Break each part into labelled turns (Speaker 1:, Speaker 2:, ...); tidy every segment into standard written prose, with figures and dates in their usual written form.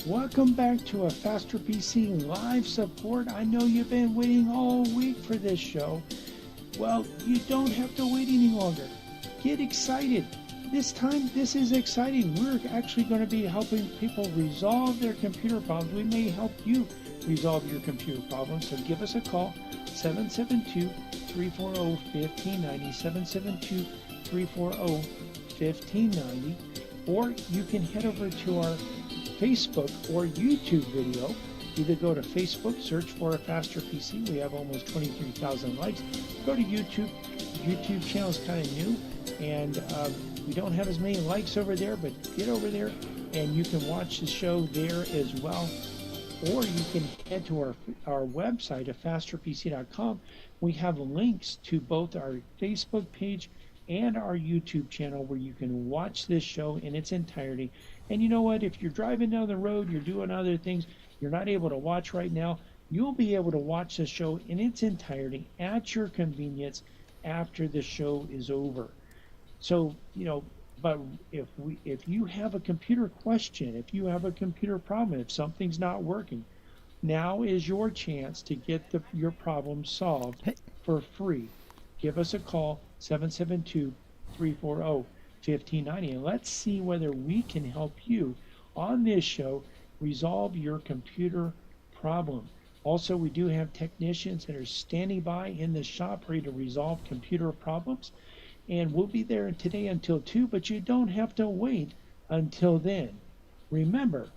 Speaker 1: Welcome back to a Faster PC live support. I know you've been waiting all week for this show. Well, you don't have to wait any longer. Get excited. This time, this is exciting. We're actually going to be helping people resolve their computer problems. We may help you resolve your computer problems. So give us a call, 772-340-1590, 772-340-1590. Or you can head over to our Facebook or YouTube video. Either go to Facebook, search for a Faster PC. We have almost 23,000 likes. Go to YouTube. YouTube channel is kind of new, and we don't have as many likes over there, but get over there and you can watch the show there as well. Or you can head to our website at fasterpc.com. We have links to both our Facebook page and our YouTube channel where you can watch this show in its entirety. And you know what? If you're driving down the road, you're doing other things, you're not able to watch right now, you'll be able to watch the show in its entirety at your convenience after the show is over. So, but if you have a computer question, if you have a computer problem, if something's not working, now is your chance to get your problem solved for free. Give us a call, 772-340-1590, and let's see whether we can help you on this show resolve your computer problem. Also, we do have technicians that are standing by in the shop ready to resolve computer problems, and we'll be there today until 2, but you don't have to wait until then. Remember,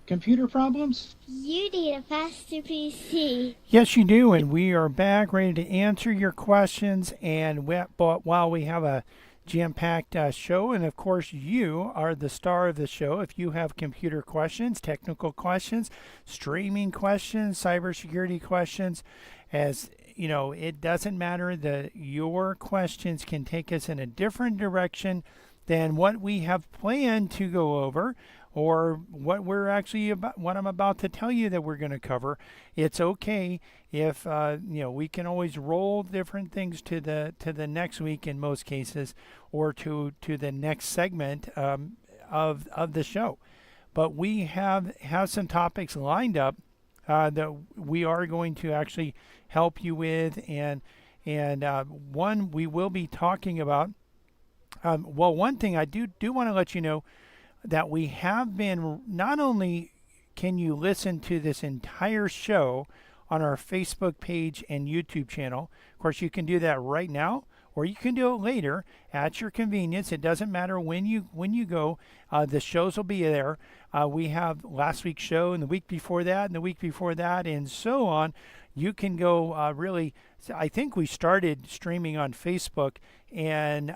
Speaker 1: computer problems?
Speaker 2: You need a Faster PC.
Speaker 3: Yes, you do, and we are back ready to answer your questions. And while we have a jam-packed show, and of course you are the star of the show. If you have computer questions, technical questions, streaming questions, cybersecurity questions, as you know, it doesn't matter that your questions can take us in a different direction than what we have planned to go over, or what I'm about to tell you that we're going to cover. It's okay if we can always roll different things to the next week in most cases, or to the next segment of the show. But we have some topics lined up that we are going to actually help you with, and one we will be talking about. One thing I do want to let you know that we have been, not only can you listen to this entire show on our Facebook page and YouTube channel. Of course, you can do that right now, or you can do it later at your convenience. It doesn't matter when you go. The shows will be there. We have last week's show and the week before that and the week before that and so on. You can go really. I think we started streaming on Facebook, and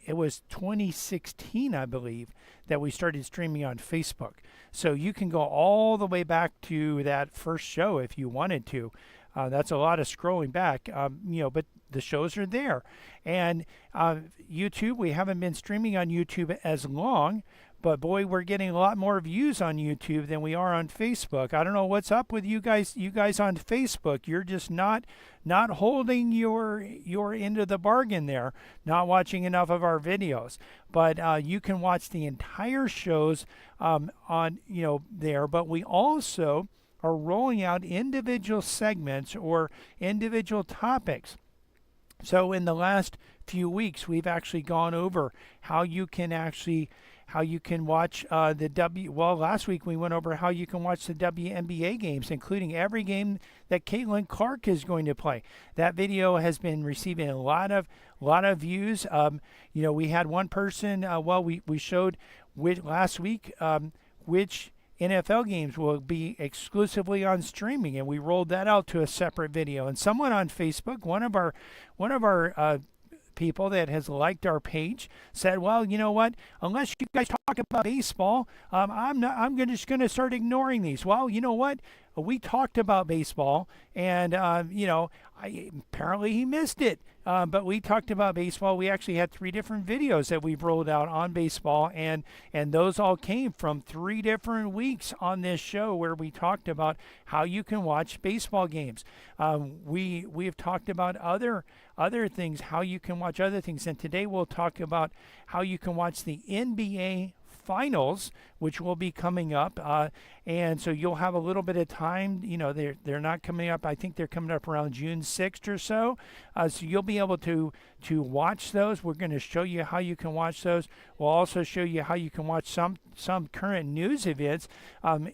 Speaker 3: it was 2016, I believe, that we started streaming on Facebook. So you can go all the way back to that first show if you wanted to. That's a lot of scrolling back, but the shows are there. And YouTube, we haven't been streaming on YouTube as long, but boy, we're getting a lot more views on YouTube than we are on Facebook. I don't know what's up with you guys. You guys on Facebook, you're just not holding your end of the bargain there, not watching enough of our videos. But you can watch the entire shows on there. But we also are rolling out individual segments or individual topics. So in the last few weeks, we've actually gone over how you can watch last week we went over how you can watch the WNBA games, including every game that Caitlin Clark is going to play. That video has been receiving a lot of views. We had one person, we showed last week which NFL games will be exclusively on streaming, and we rolled that out to a separate video. And someone on Facebook, one of our people that has liked our page, said, well, you know what, unless you guys talk about baseball, I'm just going to start ignoring these. Well, you know what, we talked about baseball, and apparently he missed it. But we talked about baseball. We actually had 3 different videos that we've rolled out on baseball, and those all came from 3 different weeks on this show where we talked about how you can watch baseball games. We have talked about other things, how you can watch other things, and today we'll talk about how you can watch the NBA finals, which will be coming up, and so you'll have a little bit of time. They're not coming up. I think they're coming up around June 6th or so. So you'll be able to watch those. We're going to show you how you can watch those. We'll also show you how you can watch some current news events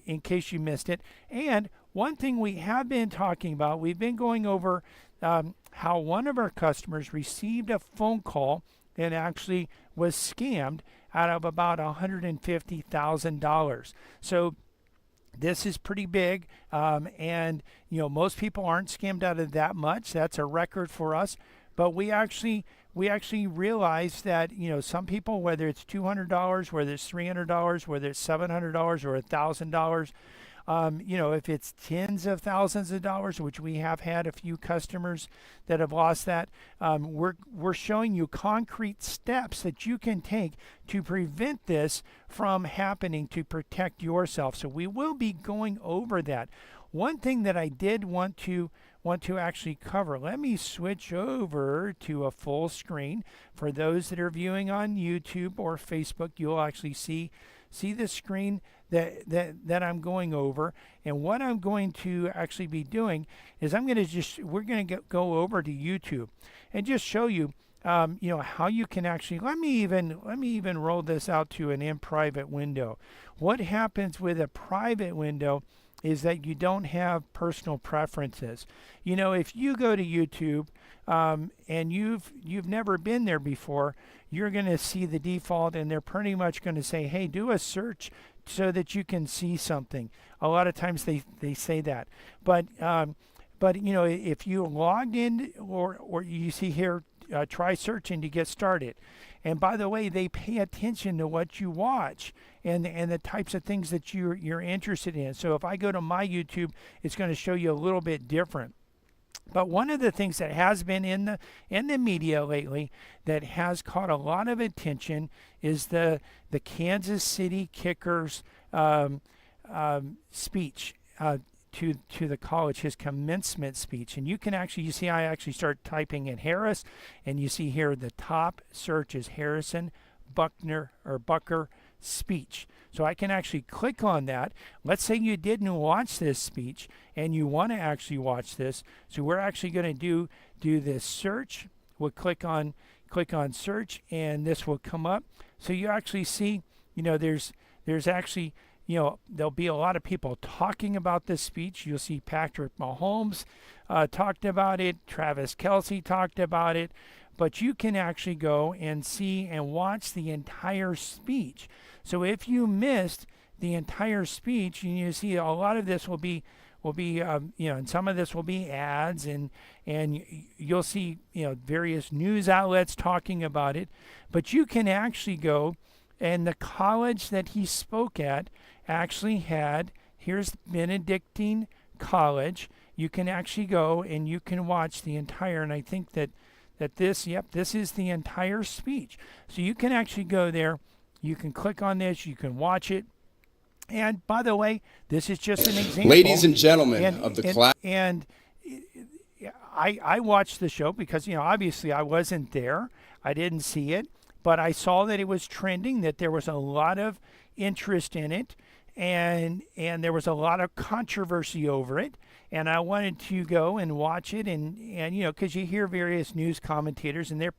Speaker 3: in case you missed it. And one thing we have been talking about, we've been going over how one of our customers received a phone call and actually was scammed out of about $150,000. So this is pretty big, and most people aren't scammed out of that much. That's a record for us. But we actually realized that some people, whether it's $200, whether it's $300, whether it's $700 or $1,000, if it's tens of thousands of dollars, which we have had a few customers that have lost that, we're showing you concrete steps that you can take to prevent this from happening, to protect yourself. So we will be going over that. One thing that I did want to actually cover, let me switch over to a full screen. For those that are viewing on YouTube or Facebook, you'll actually see the screen that I'm going over. And what I'm going to actually be doing is we're going to go over to YouTube and just show you how you can actually, let me even roll this out to an in private window. What happens with a private window is that you don't have personal preferences. If you go to YouTube and you've never been there before, you're going to see the default, and they're pretty much going to say, hey, do a search so that you can see something. A lot of times they say that. But if you logged in or you see here, try searching to get started. And by the way, they pay attention to what you watch and the types of things that you're interested in. So if I go to my YouTube, it's going to show you a little bit different. But one of the things that has been in the media lately that has caught a lot of attention is the Kansas City Kickers speech to the college, his commencement speech. And you see I actually start typing in Harris, and you see here the top search is Harrison Butker speech. So I can actually click on that. Let's say you didn't watch this speech and you want to actually watch this. So we're actually going to do this search. We'll click on search, and this will come up. So you actually see, there's actually, there'll be a lot of people talking about this speech. You'll see Patrick Mahomes talked about it. Travis Kelce talked about it. But you can actually go and see and watch the entire speech. So if you missed the entire speech, you see a lot of this will be and some of this will be ads, and you'll see various news outlets talking about it. But you can actually go, and the college that he spoke at actually had, here's Benedictine College. You can actually go and you can watch the entire, and I think that this is the entire speech. So you can actually go there, you can click on this, you can watch it. And by the way, this is just an example.
Speaker 4: Ladies and gentlemen of the class.
Speaker 3: And I watched the show because, obviously I wasn't there. I didn't see it, but I saw that it was trending, that there was a lot of interest in it, and there was a lot of controversy over it. And I wanted to go and watch it, and because you hear various news commentators and they're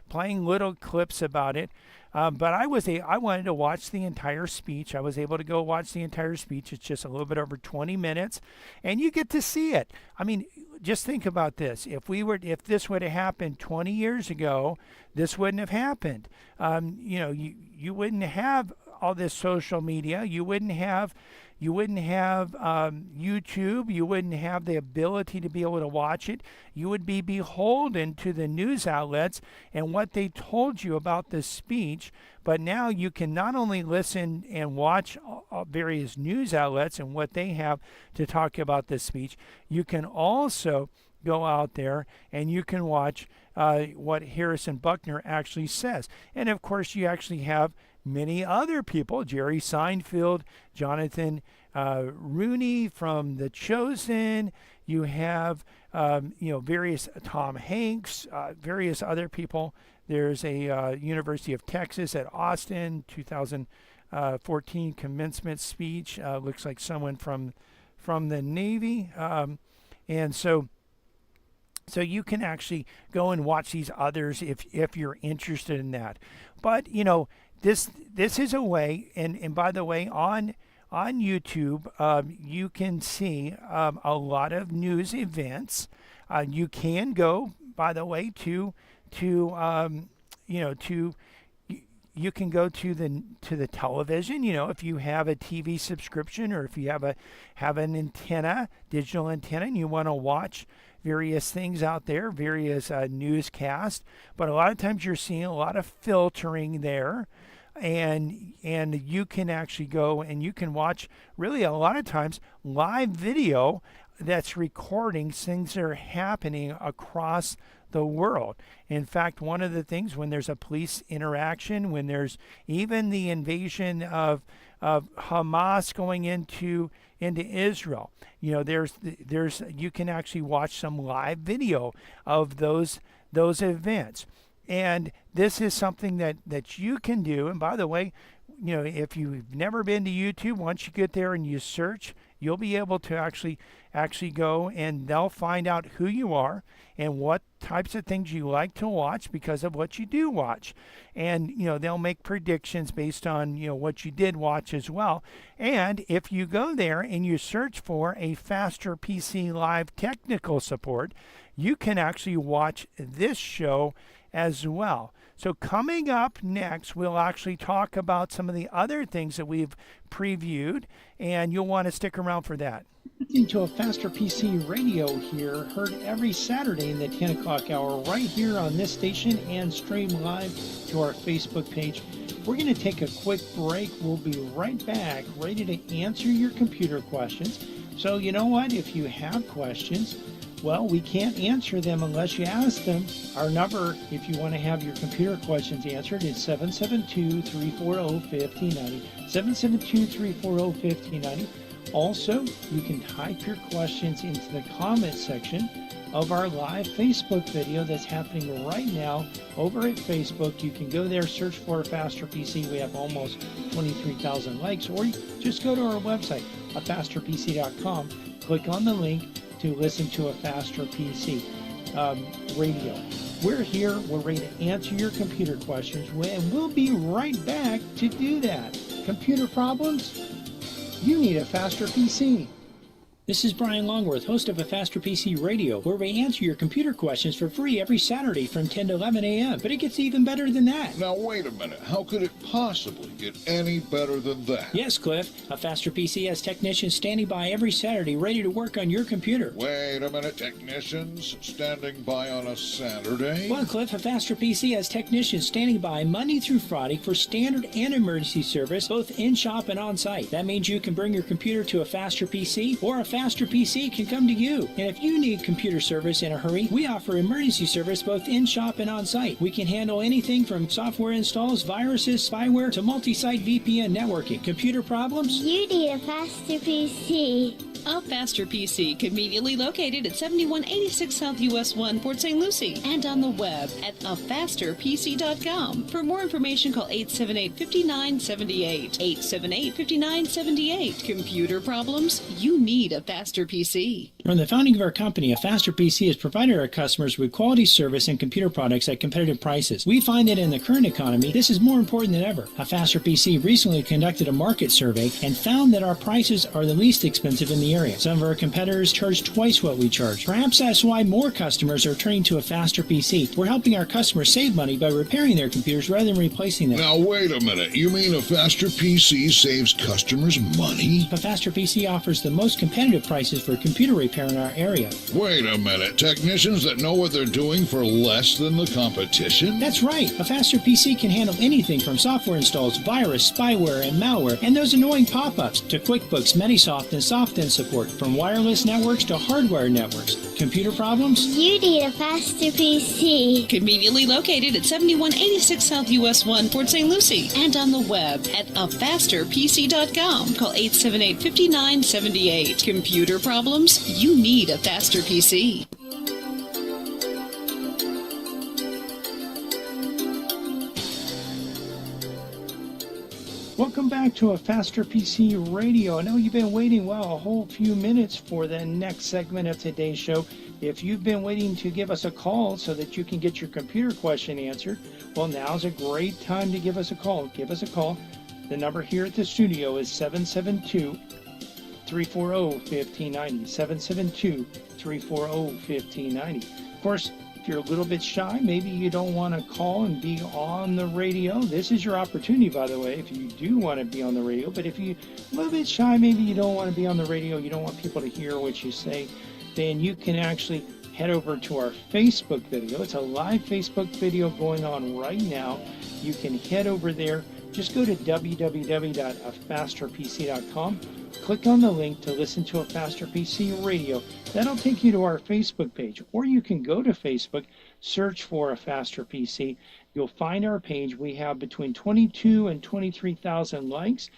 Speaker 3: playing little clips about it. But I wanted to watch the entire speech. I was able to go watch the entire speech. It's just a little bit over 20 minutes, and you get to see it. I mean, just think about this. If this would have happened 20 years ago, this wouldn't have happened. You wouldn't have all this social media. You wouldn't have YouTube. You wouldn't have the ability to be able to watch it. You would be beholden to the news outlets and what they told you about the speech. But now you can not only listen and watch various news outlets and what they have to talk about this speech, you can also go out there and you can watch what Harrison Butker actually says. And of course, you actually have many other people, Jerry Seinfeld, Jonathan Rooney from The Chosen. You have, various Tom Hanks, various other people There's a University of Texas at Austin 2014 commencement speech. Looks like someone from the Navy, and so you can actually go and watch these others if you're interested in that. But this is a way, and by the way, on YouTube, you can see a lot of news events. You can go, by the way, you can go to the television. If you have a TV subscription, or if you have an antenna, digital antenna, and you want to watch various things out there, various newscasts. But a lot of times you're seeing a lot of filtering there. And you can actually go and you can watch, really a lot of times, live video that's recording things that are happening across the world. In fact, one of the things, when there's a police interaction, when there's even the invasion of Hamas going into Israel, there's you can actually watch some live video of those events. And this is something that you can do. And by the way, if you've never been to YouTube, once you get there and you search, you'll be able to actually go, and they'll find out who you are and what types of things you like to watch because of what you do watch. And they'll make predictions based on what you did watch as well. And if you go there and you search for a Faster PC Live technical support, you can actually watch this show as well. So coming up next, we'll actually talk about some of the other things that we've previewed, and you'll want to stick around for that.
Speaker 1: Listening to a Faster PC radio here, heard every Saturday in the 10 o'clock hour right here on this station, and stream live to our Facebook page. We're going to take a quick break. We'll be right back, ready to answer your computer questions. So you know what? If you have questions, well, we can't answer them unless you ask them. Our number, if you want to have your computer questions answered, is 772-340-1590. 772-340-1590. Also, you can type your questions into the comment section of our live Facebook video that's happening right now over at Facebook. You can go there, search for Faster PC. We have almost 23,000 likes. Or just go to our website, fasterpc.com. Click on the link to listen to a Faster PC radio. We're here. We're ready to answer your computer questions, and we'll be right back to do that. Computer problems? You need a Faster PC. This is Brian Longworth, host of a Faster PC Radio, where we answer your computer questions for free every Saturday from 10 to 11 a.m. But it gets even better than that.
Speaker 5: Now, wait a minute. How could it possibly get any better than that?
Speaker 1: Yes, Cliff. A Faster PC has technicians standing by every Saturday ready to work on your computer.
Speaker 5: Wait a minute. Technicians standing by on a Saturday?
Speaker 1: Well, Cliff, a Faster PC has technicians standing by Monday through Friday for standard and emergency service, both in-shop and on-site. That means you can bring your computer to a Faster PC, or a Faster PC can come to you. And if you need computer service in a hurry, we offer emergency service both in-shop and on-site. We can handle anything from software installs, viruses, spyware, to multi-site VPN networking. Computer problems?
Speaker 2: You need a Faster PC.
Speaker 6: A Faster PC, conveniently located at 7186 South US 1, Port St. Lucie, and on the web at afasterpc.com. For more information, call 878-5978. 878-5978. Computer problems? You need a Faster PC.
Speaker 1: From the founding of our company, a Faster PC has provided our customers with quality service and computer products at competitive prices. We find that in the current economy, this is more important than ever. A Faster PC recently conducted a market survey and found that our prices are the least expensive in the area. Some of our competitors charge twice what we charge. Perhaps that's why more customers are turning to a Faster PC. We're helping our customers save money by repairing their computers rather than replacing them.
Speaker 5: Now, wait a minute. You mean a Faster PC saves customers money?
Speaker 1: A Faster PC offers the most competitive prices for computer repair in our area.
Speaker 5: Wait a minute. Technicians that know what they're doing for less than the competition?
Speaker 1: That's right. A Faster PC can handle anything from software installs, virus, spyware, and malware, and those annoying pop-ups, to QuickBooks, Manysoft, and SoftEnd support, from wireless networks to hardware networks. Computer problems?
Speaker 2: You need a Faster PC.
Speaker 6: Conveniently located at 7186 South US 1, Port St. Lucie, and on the web at afasterpc.com. Call 878-5978. Computer problems? You need a Faster PC.
Speaker 1: Welcome back to a Faster PC Radio. I know you've been waiting, a whole few minutes for the next segment of today's show. If you've been waiting to give us a call so that you can get your computer question answered, well, now's a great time to give us a call. Give us a call. The number here at the studio is 772-340-1590. 772-340-1590. Of course, if you're a little bit shy, maybe you don't want to call and be on the radio, this is your opportunity, by the way, if you do want to be on the radio. But if you're a little bit shy, maybe you don't want to be on the radio, you don't want people to hear what you say, then you can actually head over to our Facebook video. It's a live Facebook video going on right now. You can head over there. Just go to www.afasterpc.com. Click on the link to listen to a Faster PC Radio. That'll take you to our Facebook page. Or you can go to Facebook, search for a Faster PC. You'll find our page. We have between 22 and 23,000 likes.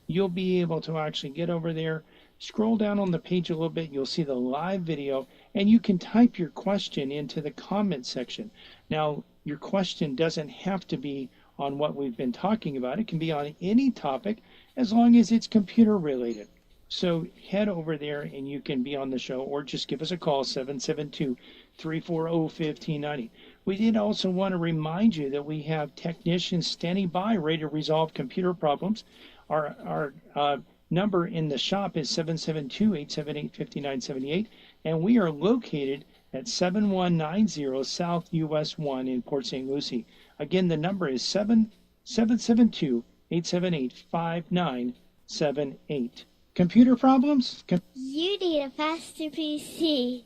Speaker 1: You'll be able to actually get over there, scroll down on the page a little bit. You'll see the live video, and you can type your question into the comment section. Now, your question doesn't have to be on what we've been talking about. It can be on any topic as long as it's computer related. So head over there and you can be on the show, or just give us a call, 772-340-1590. We did also want to remind you that we have technicians standing by ready to resolve computer problems. Our number in the shop is 772-878-5978, and we are located at 7190 South US 1 in Port St. Lucie. Again, the number is 772-878-5978. Computer problems?
Speaker 2: You need a faster PC.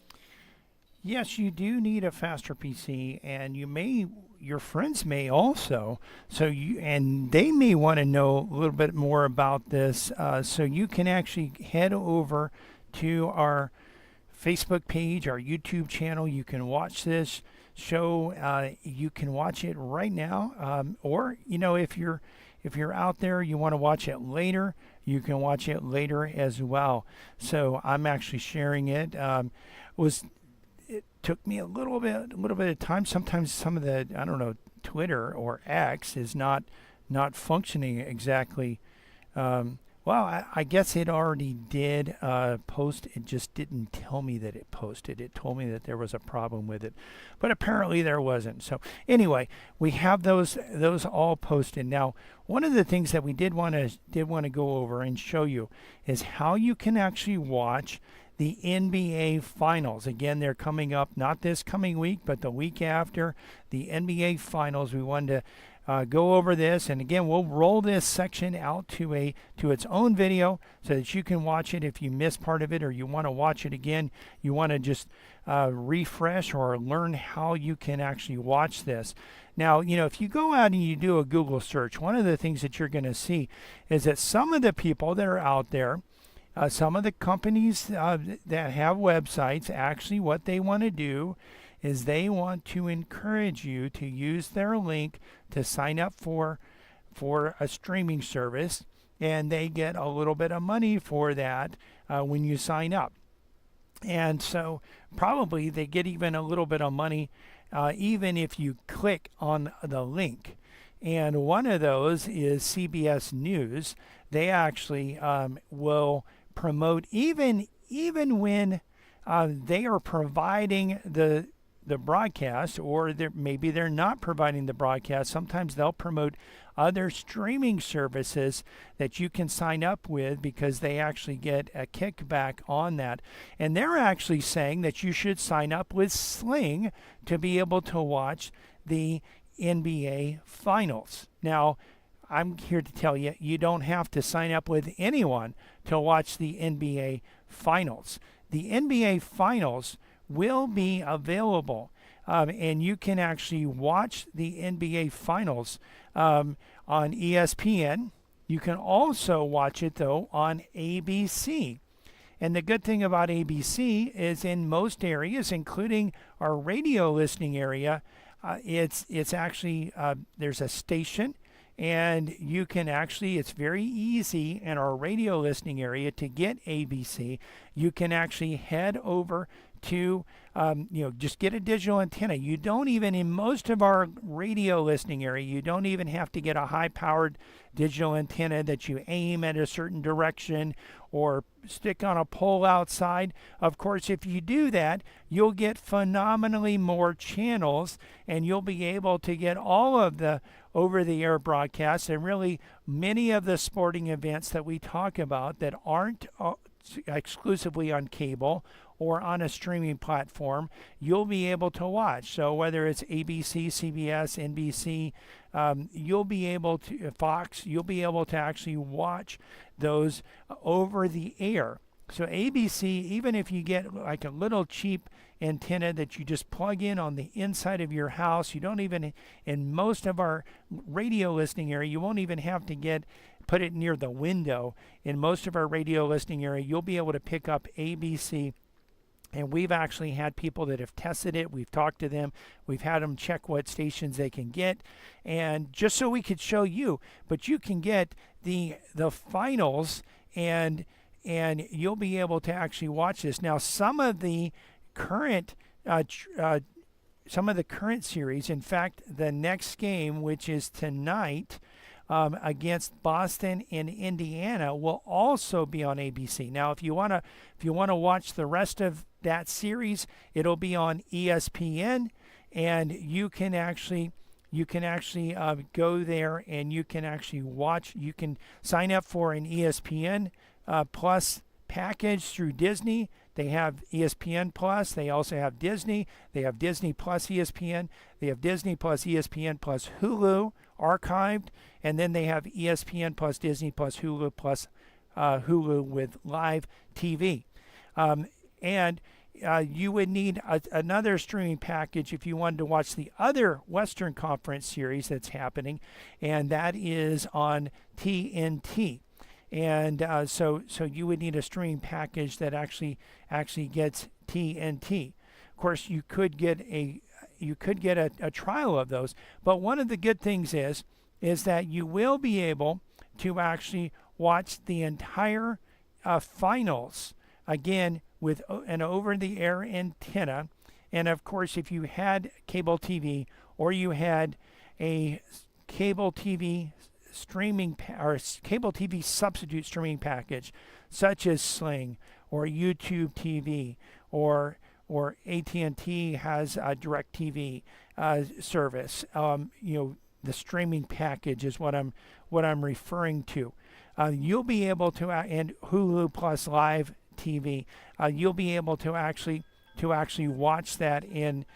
Speaker 3: Yes, you do need a faster PC, and your friends may also. And they may want to know a little bit more about this. So you can actually head over to our Facebook page, our YouTube channel. You can watch this show. You can watch it right now, or if you're out there, you want to watch it later, you can watch it later as well. So I'm actually sharing it. It took me a little bit of time. Sometimes some of the Twitter or X is not functioning exactly. I guess it already did post. It just didn't tell me that it posted. It told me that there was a problem with it, but apparently there wasn't. So anyway, we have those all posted. Now, one of the things that we did want to go over and show you is how you can actually watch the NBA Finals. Again, they're coming up, not this coming week, but the week after the NBA Finals. We wanted to go over this, and again, we'll roll this section out to its own video so that you can watch it if you missed part of it, or you want to watch it again. You want to just refresh or learn how you can actually watch this. Now, if you go out and you do a Google search, one of the things that you're going to see is that some of the people that are out there, some of the companies that have websites, actually what they want to do is they want to encourage you to use their link to sign up for a streaming service, and they get a little bit of money for that when you sign up. And so probably they get even a little bit of money even if you click on the link. And one of those is CBS News. They actually will promote even when they are providing the broadcast, or maybe they're not providing the broadcast. Sometimes they'll promote other streaming services that you can sign up with because they actually get a kickback on that. And they're actually saying that you should sign up with Sling to be able to watch the NBA Finals. Now, I'm here to tell you, you don't have to sign up with anyone to watch the NBA Finals. The NBA Finals will be available, and you can actually watch the NBA Finals on ESPN. You can also watch it, though, on ABC. And the good thing about ABC is in most areas, including our radio listening area, it's actually, there's a station, and you can actually, it's very easy in our radio listening area to get ABC. You can actually head over to, just get a digital antenna. You don't even, in most of our radio listening area, you don't even have to get a high-powered digital antenna that you aim at a certain direction or stick on a pole outside. Of course, if you do that, you'll get phenomenally more channels, and you'll be able to get all of the over-the-air broadcasts and really many of the sporting events that we talk about that aren't exclusively on cable or on a streaming platform, you'll be able to watch. So whether it's ABC, CBS, NBC, you'll be able to, Fox, you'll be able to actually watch those over the air. So ABC, even if you get like a little cheap antenna that you just plug in on the inside of your house, you don't even, in most of our radio listening area, you won't even have to put it near the window. In most of our radio listening area, you'll be able to pick up ABC. And we've actually had people that have tested it. We've talked to them. We've had them check what stations they can get. And just so we could show you, but you can get the finals and you'll be able to actually watch this. Now, some of the current series, in fact, the next game, which is tonight, against Boston and Indiana, will also be on ABC. Now, if you want to watch the rest of that series, it'll be on ESPN, and you can actually go there and you can actually watch. You can sign up for an ESPN Plus package through Disney. They have ESPN Plus. They also have Disney. They have Disney Plus ESPN. They have Disney Plus ESPN Plus Hulu archived. And then they have ESPN Plus Disney Plus Hulu Plus Hulu with live TV. And you would need another streaming package if you wanted to watch the other Western Conference series that's happening, and that is on TNT. And so you would need a streaming package that actually gets TNT. Of course, you could get a trial of those. But one of the good things is that you will be able to actually watch the entire finals again with an over-the-air antenna. And of course, if you had cable TV or you had a cable TV or cable TV substitute streaming package, such as Sling or YouTube TV or AT&T has a DirecTV service. The streaming package is what I'm referring to. You'll be able to, and Hulu Plus Live TV, you'll be able to actually watch that and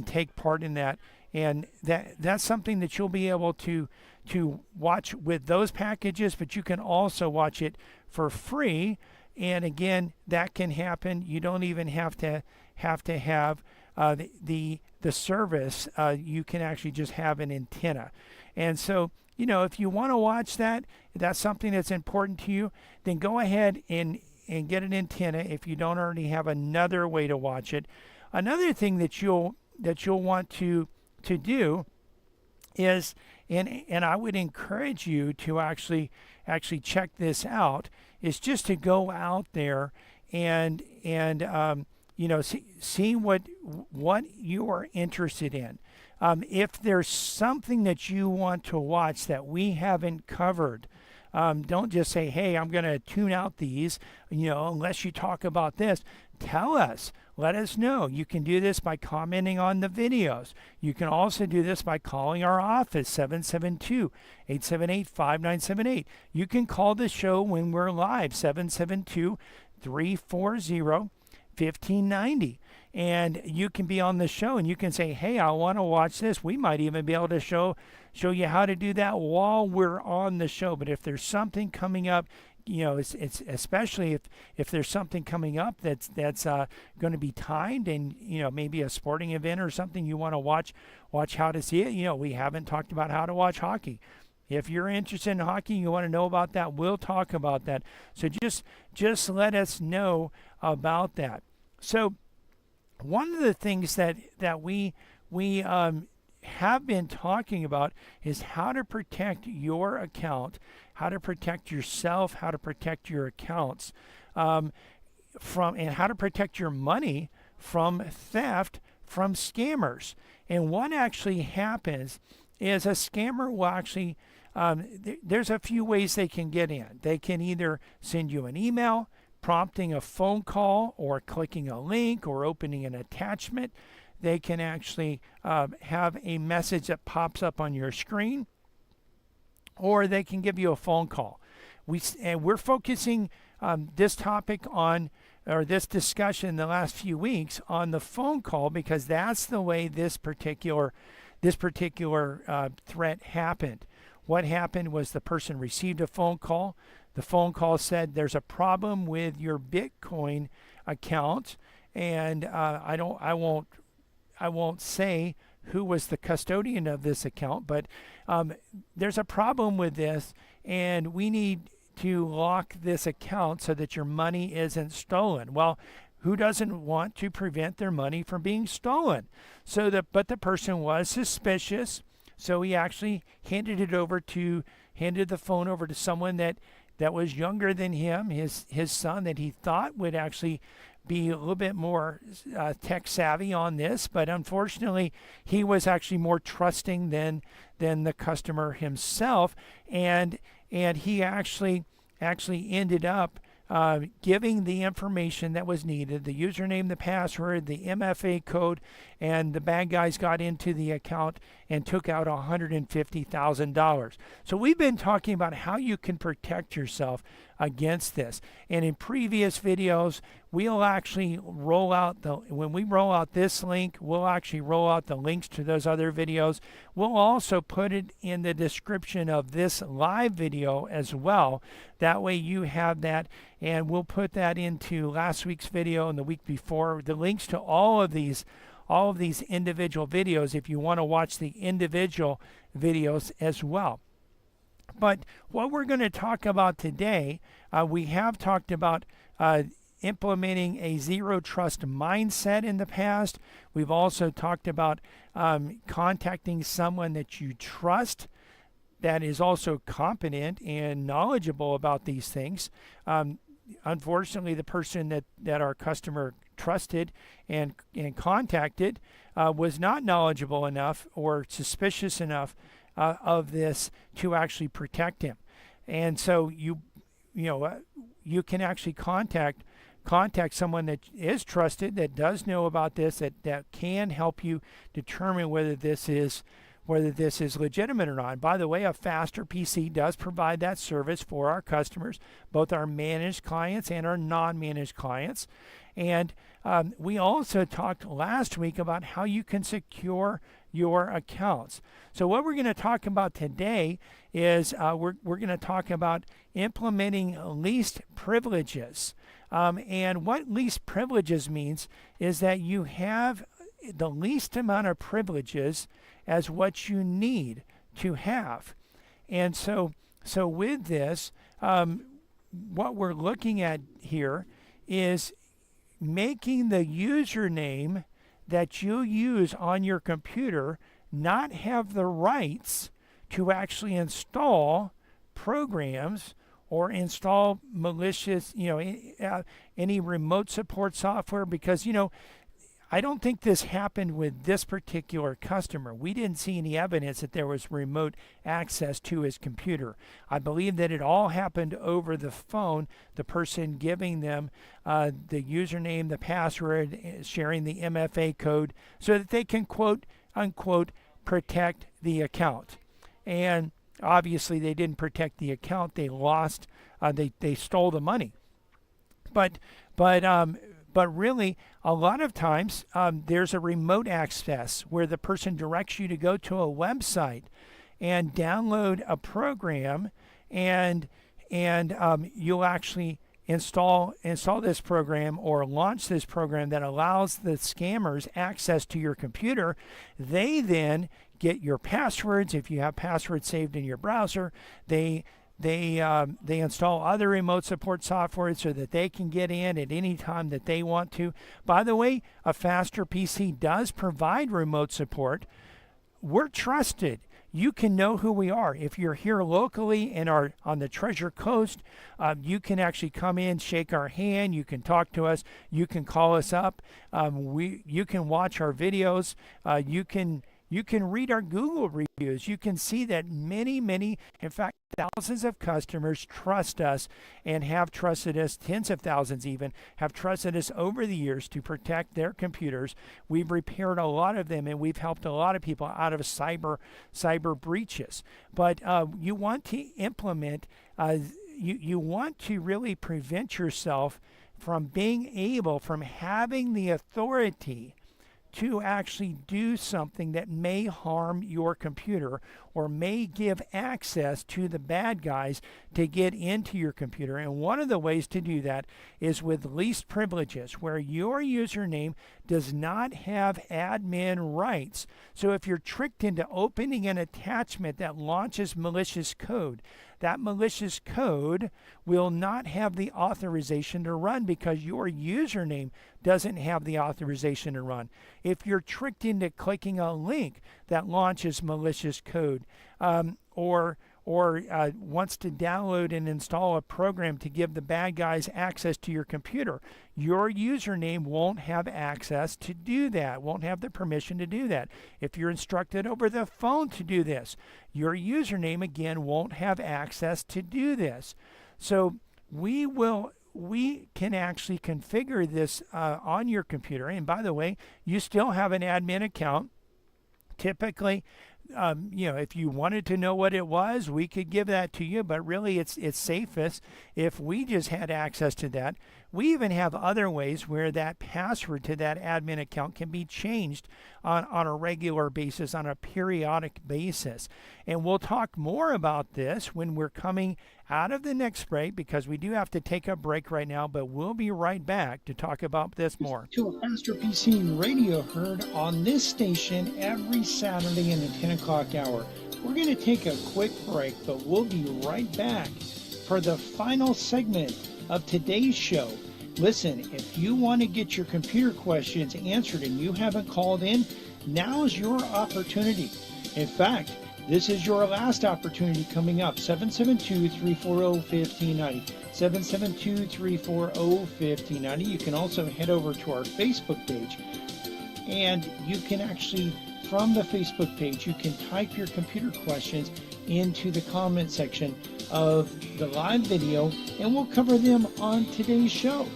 Speaker 3: take part in that. And that's something that you'll be able to watch with those packages, but you can also watch it for free. And again, that can happen. You don't even have to have the service. You can actually just have an antenna. And so, if you want to watch that, that's something that's important to you, then go ahead and get an antenna if you don't already have another way to watch it. Another thing that you'll want to do is, and I would encourage you to actually check this out, is just to go out there and see what you are interested in. If there's something that you want to watch that we haven't covered, don't just say, hey, I'm going to tune out these, unless you talk about this. Tell us. Let us know. You can do this by commenting on the videos. You can also do this by calling our office, 772-878-5978. You can call the show when we're live, 772-340-1590. And you can be on the show and you can say, hey, I want to watch this. We might even be able to show you how to do that while we're on the show. But if there's something coming up, it's especially if there's something coming up that's going to be timed, and maybe a sporting event or something you want to watch how to see it. We haven't talked about how to watch hockey. If you're interested in hockey, you want to know about that, we'll talk about that. So just let us know about that. So one of the things that we have been talking about is how to protect your account, how to protect yourself, how to protect your accounts and how to protect your money from theft from scammers. And what actually happens is a scammer will actually, there's a few ways they can get in. They can either send you an email prompting a phone call or clicking a link or opening an attachment. They can actually have a message that pops up on your screen, or they can give you a phone call. We're focusing this topic on, or this discussion the last few weeks on the phone call, because that's the way this particular threat happened. What happened was the person received a phone call. The phone call said there's a problem with your Bitcoin account, and I won't say who was the custodian of this account, but there's a problem with this, and we need to lock this account so that your money isn't stolen. Well, who doesn't want to prevent their money from being stolen? But the person was suspicious, so he actually handed the phone over to someone that was younger than him, his son, that he thought would actually be a little bit more tech savvy on this, but unfortunately he was actually more trusting than the customer himself, and he actually ended up giving the information that was needed, the username, the password, the MFA code, and the bad guys got into the account and took out $150,000. So we've been talking about how you can protect yourself against this. And in previous videos, we'll actually when we roll out this link, we'll actually roll out the links to those other videos. We'll also put it in the description of this live video as well. That way you have that, and we'll put that into last week's video and the week before, the links to all of these individual videos if you want to watch the individual videos as well. But what we're going to talk about today, we have talked about implementing a zero trust mindset in the past. We've also talked about contacting someone that you trust that is also competent and knowledgeable about these things. Unfortunately, the person that our customer trusted and contacted was not knowledgeable enough or suspicious enough of this to actually protect him. And so you can actually contact someone that is trusted, that does know about this, that can help you determine whether this is legitimate or not. And by the way, a Faster PC does provide that service for our customers, both our managed clients and our non-managed clients. And we also talked last week about how you can secure your accounts. So what we're going to talk about today is we're going to talk about implementing least privileges. And what least privileges means is that you have the least amount of privileges as what you need to have. And so with this, what we're looking at here is making the username that you use on your computer not have the rights to actually install programs or install malicious, any remote support software, because, I don't think this happened with this particular customer. We didn't see any evidence that there was remote access to his computer. I believe that it all happened over the phone, the person giving them the username, the password, sharing the MFA code, so that they can, quote unquote, protect the account. And obviously they didn't protect the account. They lost, they stole the money. But really, a lot of times there's a remote access where the person directs you to go to a website and download a program, and you'll actually install this program or launch this program that allows the scammers access to your computer. They then get your passwords. If you have passwords saved in your browser, they install other remote support software so that they can get in at any time that they want to. By the way, a Faster PC does provide remote support. We're trusted. you can know who we are. If you're here locally and are on the Treasure Coast, you can actually come in, shake our hand, you can talk to us, you can call us up, you can watch our videos, you can read our Google reviews. You can see that many, in fact, thousands of customers trust us and have trusted us, tens of thousands even, have trusted us over the years to protect their computers. We've repaired a lot of them, and we've helped a lot of people out of cyber breaches. But you want to implement, you want to really prevent yourself from having the authority to actually do something that may harm your computer or may give access to the bad guys to get into your computer. And one of the ways to do that is with least privileges, where your username does not have admin rights. So if you're tricked into opening an attachment that launches malicious code, that malicious code will not have the authorization to run because your username doesn't have the authorization to run. If you're tricked into clicking a link that launches malicious code, or wants to download and install a program to give the bad guys access to your computer, your username won't have access to do that, won't have the permission to do that. If you're instructed over the phone to do this, your username again won't have access to do this. So we can actually configure this on your computer. And by the way, you still have an admin account. Typically, if you wanted to know what it was, we could give that to you, but really it's safest if we just had access to that. We even have other ways where that password to that admin account can be changed on a regular basis, on a periodic basis. And we'll talk more about this when we're coming out of the next break, because we do have to take a break right now, but we'll be right back to talk about this more.
Speaker 1: To a Faster PC radio heard on this station every Saturday in the 10 o'clock hour. We're going to take a quick break, but we'll be right back for the final segment of today's show. Listen, if you want to get your computer questions answered and you haven't called in, now's your opportunity. In fact, this is your last opportunity coming up. 772-340-1590. 772-340-1590. You can also head over to our Facebook page, and you can actually, from the Facebook page, you can type your computer questions into the comment section of the live video, and we'll cover them on today's show.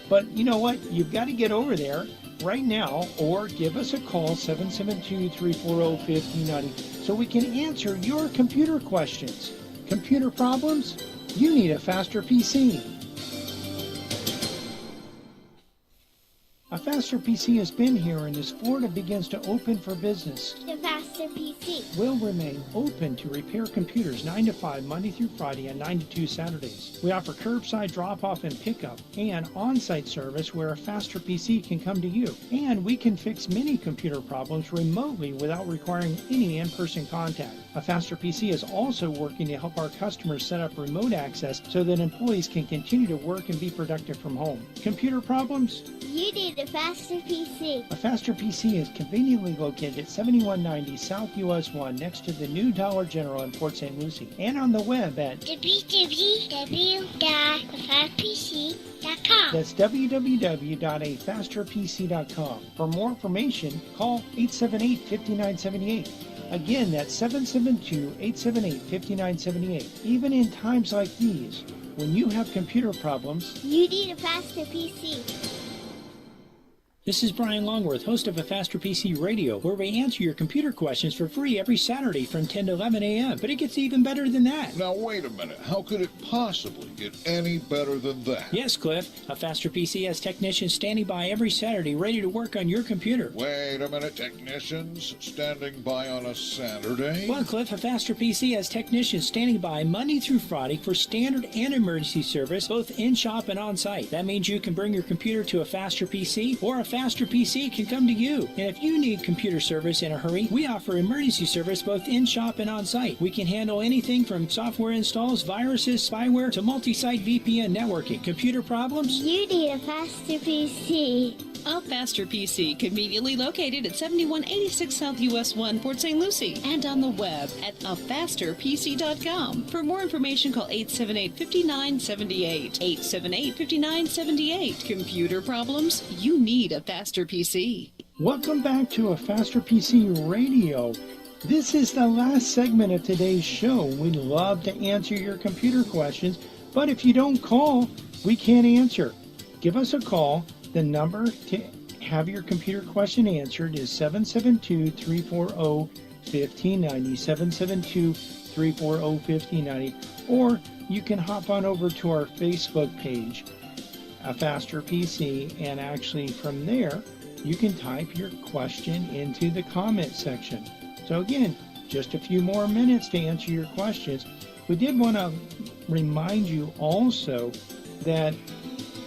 Speaker 1: But you know what? You've got to get over there right now, or give us a call, 772-340-1590, so we can answer your computer questions. Computer problems? You need a faster PC. A Faster PC has been here, and as Florida begins to open for business,
Speaker 2: The Faster PC
Speaker 1: will remain open to repair computers 9 to 5 Monday through Friday and 9 to 2 Saturdays. We offer curbside drop-off and pickup and on-site service where a Faster PC can come to you. And we can fix many computer problems remotely without requiring any in-person contact. A Faster PC is also working to help our customers set up remote access so that employees can continue to work and be productive from home. Computer problems?
Speaker 2: You need a Faster PC.
Speaker 1: A Faster PC is conveniently located at 7190 South US 1 next to the new Dollar General in Port St. Lucie, and on the web at
Speaker 2: www.afasterpc.com.
Speaker 1: That's www.afasterpc.com. For more information, call 878-5978. Again, that's 772-878-5978. Even in times like these, when you have computer problems,
Speaker 2: You need a Faster PC.
Speaker 7: This is Brian Longworth, host of A Faster PC Radio, where we answer your computer questions for free every Saturday from 10 to 11 a.m. But it gets even better than that.
Speaker 5: Now, wait a minute. How could it possibly get any better than that?
Speaker 7: Yes, Cliff. A Faster PC has technicians standing by every Saturday ready to work on your computer.
Speaker 5: Wait a minute. Technicians standing by on a Saturday?
Speaker 7: Well, Cliff, A Faster PC has technicians standing by Monday through Friday for standard and emergency service, both in-shop and on-site. That means you can bring your computer to A Faster PC, or A Faster PC can come to you. And if you need computer service in a hurry, we offer emergency service both in-shop and on-site. We can handle anything from software installs, viruses, spyware, to multi-site VPN networking. Computer problems?
Speaker 2: You need a Faster PC.
Speaker 6: A Faster PC, conveniently located at 7186 South US 1, Port St. Lucie, and on the web at afasterpc.com. For more information, call 878-5978. 878-5978. Computer problems? You need a Faster PC.
Speaker 1: Welcome back to A Faster PC Radio. This is the last segment of today's show. We'd love to answer your computer questions, but if you don't call, we can't answer. Give us a call. The number to have your computer question answered is 772-340-1590, 772-340-1590, or you can hop on over to our Facebook page, A Faster PC, and actually from there, you can type your question into the comment section. So again, just a few more minutes to answer your questions. We did want to remind you also that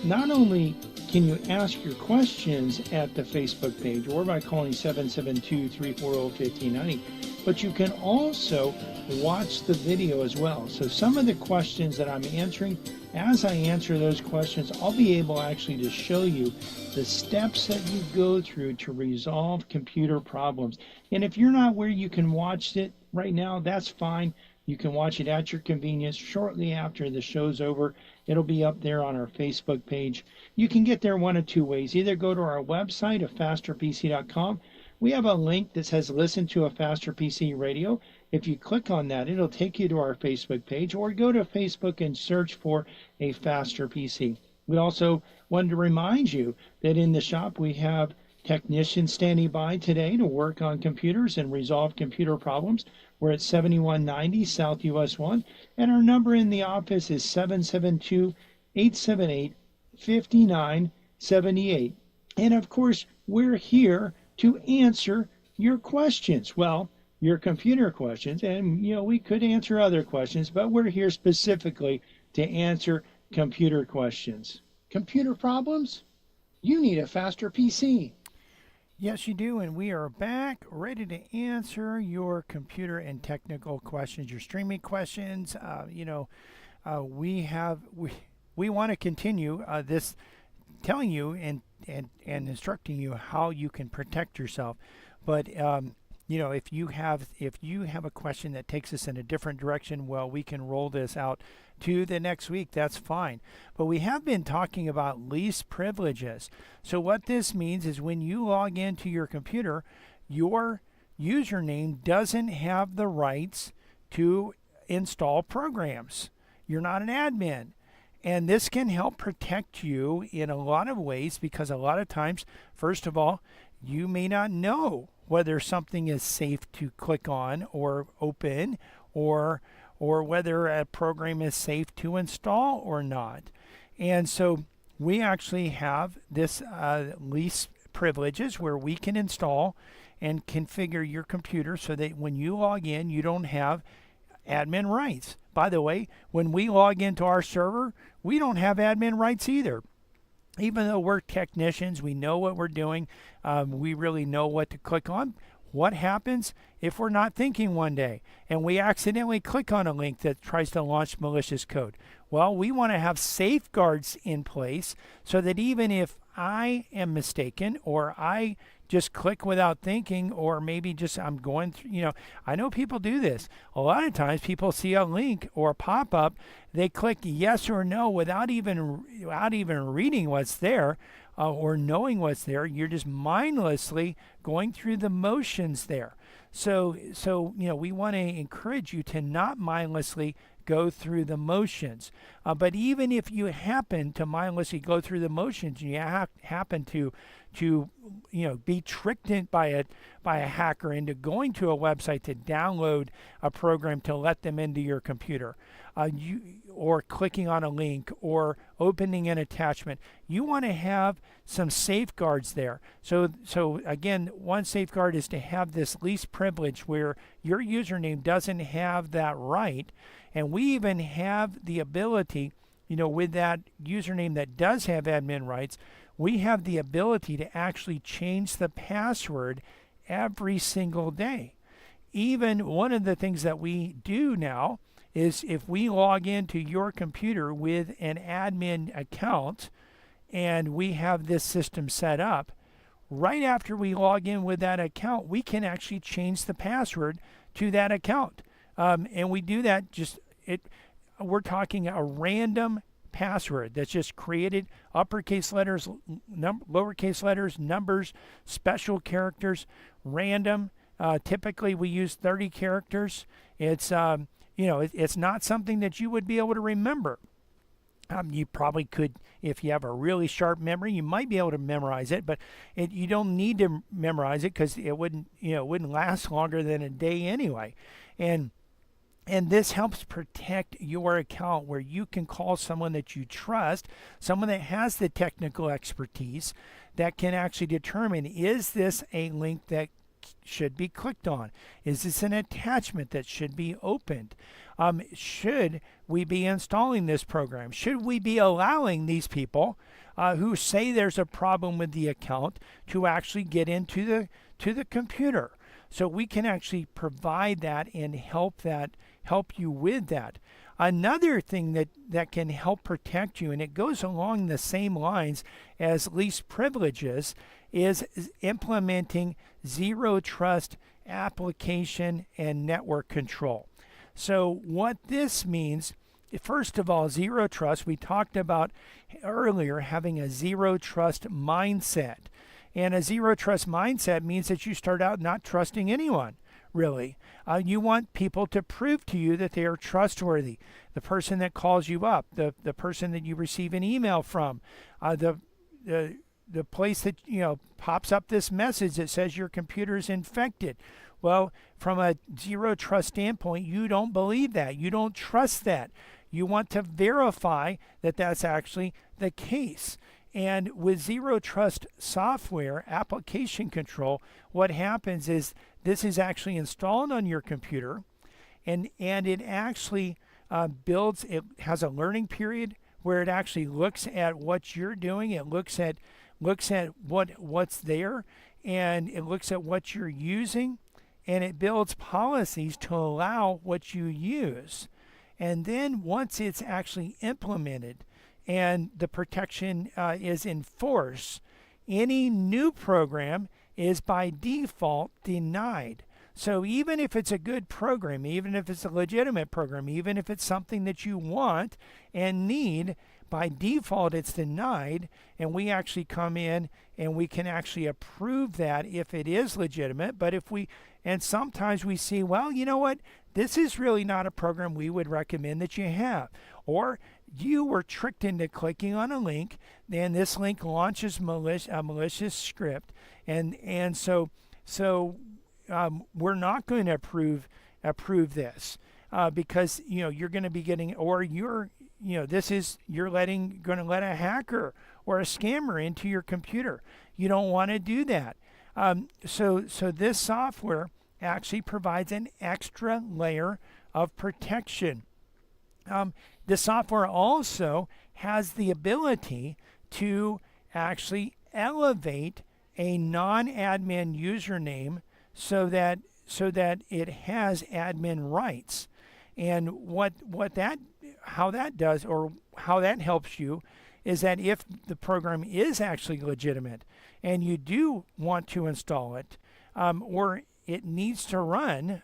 Speaker 1: not only can you ask your questions at the Facebook page or by calling 772-340-1590, but you can also watch the video as well. So some of the questions that I'm answering, as I answer those questions, I'll be able actually to show you the steps that you go through to resolve computer problems. And if you're not where you can watch it right now, that's fine. You can watch it at your convenience shortly after the show's over. It'll be up there on our Facebook page. You can get there one of two ways. Either go to our website, afasterpc.com. We have a link that says Listen to A Faster PC Radio. If you click on that, it'll take you to our Facebook page, or go to Facebook and search for A Faster PC. We also wanted to remind you that in the shop we have technicians standing by today to work on computers and resolve computer problems. We're at 7190 South US 1, and our number in the office is 772-878-5978. And of course, we're here to answer your questions. Well, your computer questions, and we could answer other questions, but we're here specifically to answer computer questions. Computer problems? You need a faster PC.
Speaker 3: Yes, you do, and we are back ready to answer your computer and technical questions, your streaming questions. We want to continue this, telling you and instructing you how you can protect yourself. But if you have a question that takes us in a different direction, well, we can roll this out to the next week. That's fine. But we have been talking about least privileges. So what this means is when you log into your computer, your username doesn't have the rights to install programs. You're not an admin. And this can help protect you in a lot of ways, because a lot of times, first of all, you may not know whether something is safe to click on or open, or whether a program is safe to install or not. And so we actually have this least privileges where we can install and configure your computer so that when you log in, you don't have admin rights. By the way, when we log into our server, we don't have admin rights either. Even though we're technicians, we know what we're doing, we really know what to click on. What happens if we're not thinking one day and we accidentally click on a link that tries to launch malicious code? Well, we want to have safeguards in place so that even if I am mistaken, or I just click without thinking, or maybe just I'm going through, I know people do this. A lot of times people see a link or a pop-up, they click yes or no without even reading what's there, or knowing what's there. You're just mindlessly going through the motions there. So we want to encourage you to not mindlessly go through the motions. But even if you happen to mindlessly go through the motions, and you happen to be tricked in by a hacker into going to a website to download a program to let them into your computer, or clicking on a link or opening an attachment, you want to have some safeguards there. So again, one safeguard is to have this least privilege where your username doesn't have that right. And we even have the ability, with that username that does have admin rights, we have the ability to actually change the password every single day. Even one of the things that we do now is if we log into your computer with an admin account and we have this system set up, right after we log in with that account, we can actually change the password to that account. And we do that we're talking a random password that's just created, uppercase letters, lowercase letters, numbers, special characters, random. Typically we use 30 characters. It's it's not something that you would be able to remember. You probably could, if you have a really sharp memory, you might be able to memorize it, but you don't need to memorize it because it wouldn't last longer than a day anyway. And this helps protect your account, where you can call someone that you trust, someone that has the technical expertise, that can actually determine, is this a link that should be clicked on? Is this an attachment that should be opened? Should we be installing this program? Should we be allowing these people who say there's a problem with the account to actually get into the computer? So we can actually provide that and help you with that. Another thing that can help protect you, and it goes along the same lines as least privileges, is implementing zero trust application and network control. So what this means, first of all, zero trust, we talked about earlier having a zero trust mindset. And a zero trust mindset means that you start out not trusting anyone, really. You want people to prove to you that they are trustworthy. The person that calls you up, the person that you receive an email from, the place that pops up this message that says your computer is infected. Well, from a zero trust standpoint, you don't believe that. You don't trust that. You want to verify that that's actually the case. And with zero trust software application control, what happens is this is actually installed on your computer, and it actually builds. It has a learning period where it actually looks at what you're doing. It looks at what's there, and it looks at what you're using, and it builds policies to allow what you use. And then once it's actually implemented and the protection is in force, any new program is by default denied. So even if it's a good program, even if it's a legitimate program, even if it's something that you want and need, by default it's denied, and we actually come in and we can actually approve that if it is legitimate. But and sometimes we see, well, you know what, this is really not a program we would recommend that you have. Or you were tricked into clicking on a link, and this link launches a malicious script, and so we're not going to approve this because you're going to be getting, or you're going to let a hacker or a scammer into your computer. You don't want to do that. So this software actually provides an extra layer of protection. The software also has the ability to actually elevate a non-admin username so that it has admin rights. And how that does, or how that helps you, is that if the program is actually legitimate and you do want to install it, or it needs to run,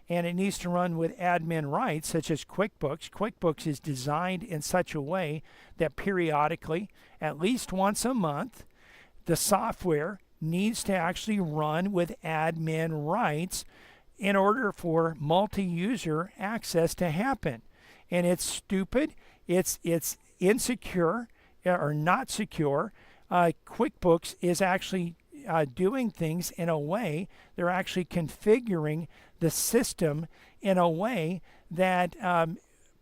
Speaker 3: and it needs to run with admin rights, such as QuickBooks. QuickBooks is designed in such a way that periodically, at least once a month, the software needs to actually run with admin rights in order for multi-user access to happen. And it's stupid, it's insecure, or not secure. QuickBooks is actually doing things in a way, they're actually configuring the system in a way that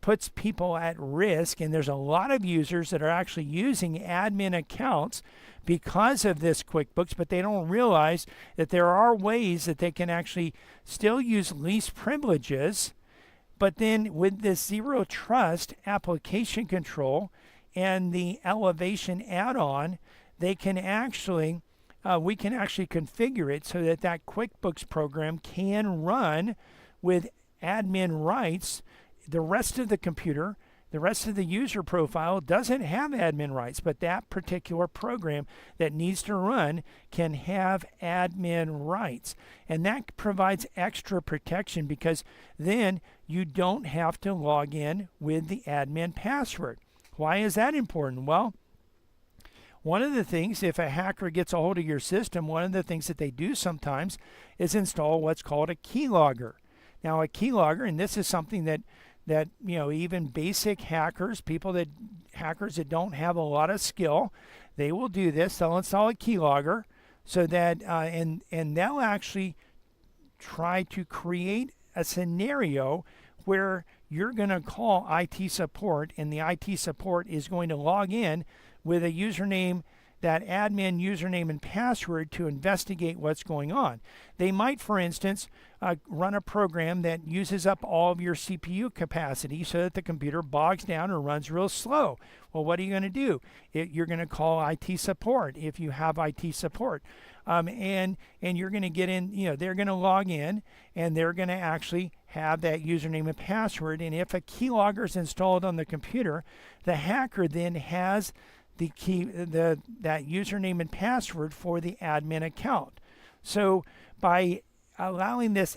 Speaker 3: puts people at risk. And there's a lot of users that are actually using admin accounts because of this QuickBooks, but they don't realize that there are ways that they can actually still use least privileges. But then with this zero trust application control and the elevation add-on, they can actually we can actually configure it so that QuickBooks program can run with admin rights. The rest of the computer, The rest of the user profile doesn't have admin rights, but that particular program that needs to run can have admin rights. And that provides extra protection because then you don't have to log in with the admin password. Why is that important? Well, one of the things, if a hacker gets a hold of your system, one of the things that they do sometimes is install what's called a keylogger. Now, a keylogger, and this is something that even basic hackers, hackers that don't have a lot of skill, they will do this. They'll install a keylogger so that and they'll actually try to create a scenario where you're going to call IT support, and the IT support is going to log in with a username, that admin username and password, to investigate what's going on. They might, for instance, run a program that uses up all of your CPU capacity so that the computer bogs down or runs real slow. Well, what are you going to do? You're going to call IT support if you have IT support. And you're going to get in, they're going to log in, and they're going to actually have that username and password. And if a keylogger is installed on the computer, the hacker then has the that username and password for the admin account. So by having this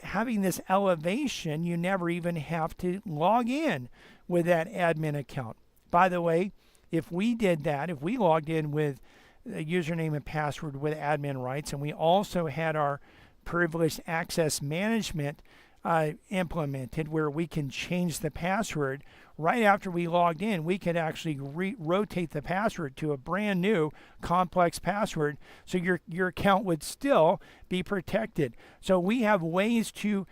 Speaker 3: elevation, you never even have to log in with that admin account. By the way, if we did that, if we logged in with a username and password with admin rights, and we also had our privileged access management implemented where we can change the password, right after we logged in, we could actually rotate the password to a brand new complex password, so your account would still be protected. So we have ways to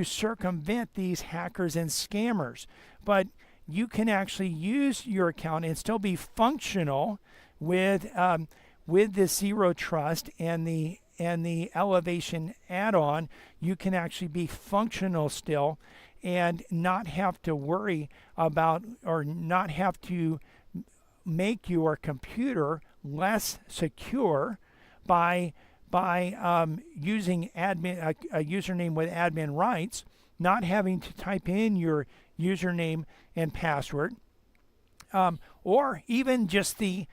Speaker 3: circumvent these hackers and scammers, but you can actually use your account and still be functional with the Zero Trust and the Elevation add-on. You can actually be functional still and not have to worry about, or not have to make your computer less secure by using a username with admin rights, not having to type in your username and password, or even just the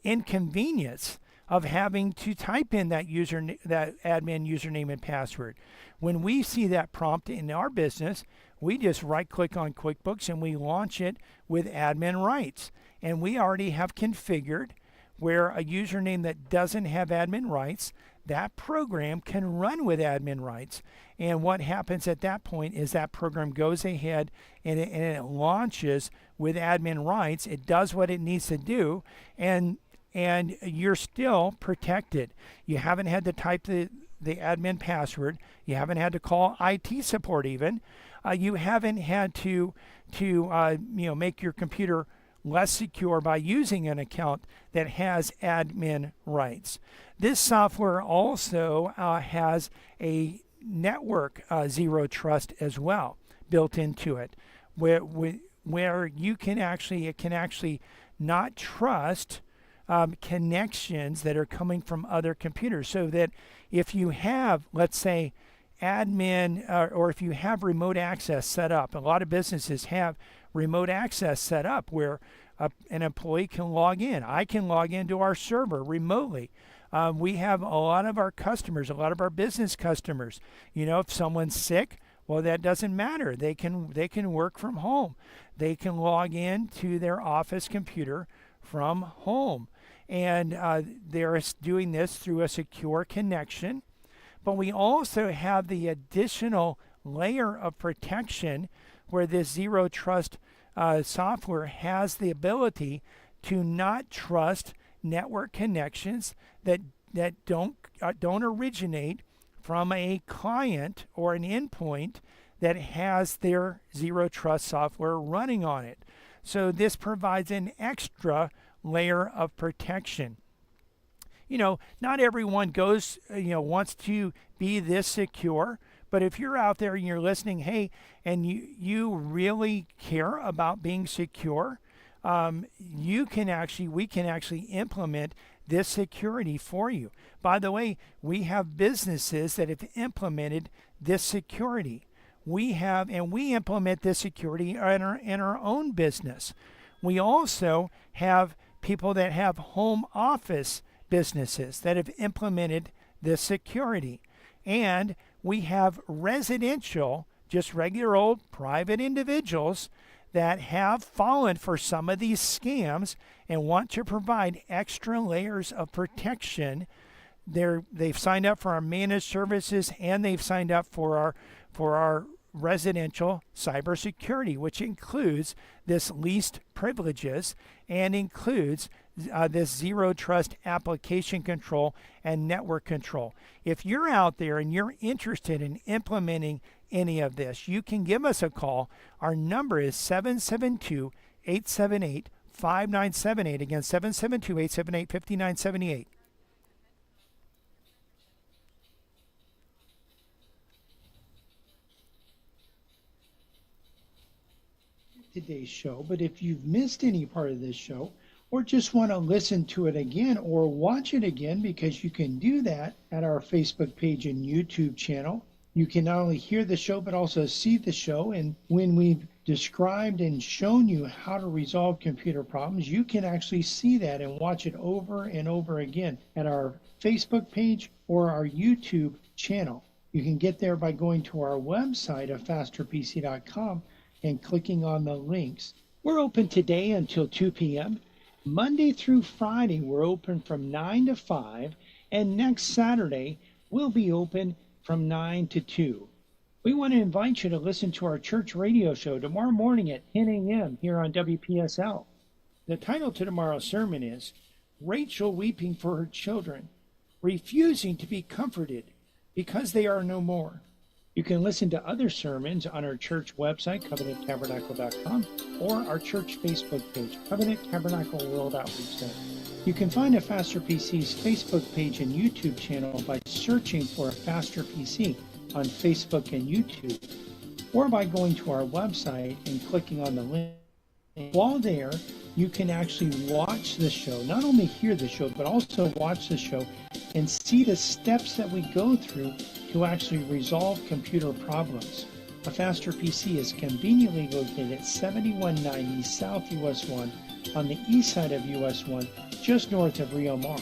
Speaker 3: inconvenience of having to type in that admin username and password. When we see that prompt in our business, we just right-click on QuickBooks and we launch it with admin rights. And we already have configured where a username that doesn't have admin rights, that program can run with admin rights. And what happens at that point is that program goes ahead and it launches with admin rights. It does what it needs to do, and you're still protected. You haven't had to type the admin password. You haven't had to call IT support even. You haven't had to make your computer less secure by using an account that has admin rights. This software also has a network Zero Trust as well built into it, where it can actually not trust connections that are coming from other computers, so that if you have, let's say, admin or if you have remote access set up, a lot of businesses have remote access set up where an employee can log in. I can log into our server remotely. We have a lot of our customers, a lot of our business customers, if someone's sick, well, that doesn't matter. They can work from home. They can log in to their office computer from home. And they're doing this through a secure connection. But we also have the additional layer of protection where this Zero Trust software has the ability to not trust network connections that don't originate from a client or an endpoint that has their Zero Trust software running on it. So this provides an extra layer of protection. Not everyone wants to be this secure, but if you're out there and you're listening, hey, and you really care about being secure, we can actually implement this security for you. By the way, we have businesses that have implemented this security we implement this security in our own business. We also have people that have home office businesses that have implemented this security. And we have residential, just regular old private individuals that have fallen for some of these scams and want to provide extra layers of protection. They've signed up for our managed services, and they've signed up for our residential cybersecurity, which includes this least privileges and includes this zero trust application control and network control. If you're out there and you're interested in implementing any of this, you can give us a call. Our number is 772-878-5978. Again, 772-878-5978.
Speaker 1: Today's show, but if you've missed any part of this show or just want to listen to it again or watch it again, because you can do that at our Facebook page and YouTube channel. You can not only hear the show but also see the show, and when we've described and shown you how to resolve computer problems, you can actually see that and watch it over and over again at our Facebook page or our YouTube channel. You can get there by going to our website at fasterpc.com and clicking on the links. We're open today until 2 p.m. Monday through Friday, we're open from 9 to 5, and next Saturday, we'll be open from 9 to 2. We want to invite you to listen to our church radio show tomorrow morning at 10 a.m. here on WPSL. The title to tomorrow's sermon is Rachel Weeping for Her Children, Refusing to be Comforted because They Are No More. You can listen to other sermons on our church website, covenanttabernacle.com, or our church Facebook page, Covenant Tabernacle World Outreach Center. You can find a Faster PC's Facebook page and YouTube channel by searching for a Faster PC on Facebook and YouTube, or by going to our website and clicking on the link. While there, you can actually watch the show, not only hear the show, but also watch the show and see the steps that we go through to actually resolve computer problems. A Faster PC is conveniently located at 7190 South US 1 on the east side of US 1, just north of Rio Mar.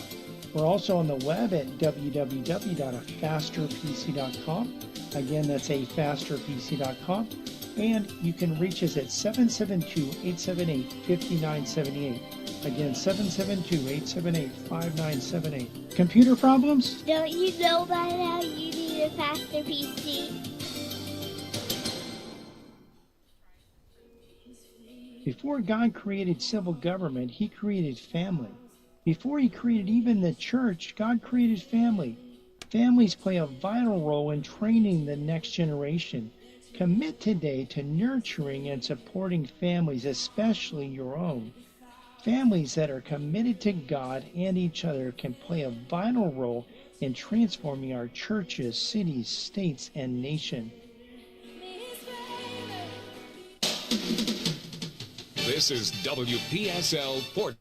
Speaker 1: We're also on the web at www.afasterpc.com. Again, that's afasterpc.com. And you can reach us at 772-878-5978. Again, 772-878-5978. Computer problems?
Speaker 2: Don't you know by now you need a faster PC?
Speaker 1: Before God created civil government, He created family. Before He created even the church, God created family. Families play a vital role in training the next generation. Commit today to nurturing and supporting families, especially your own. Families that are committed to God and each other can play a vital role in transforming our churches, cities, states, and nation.
Speaker 8: This is WPSL Port.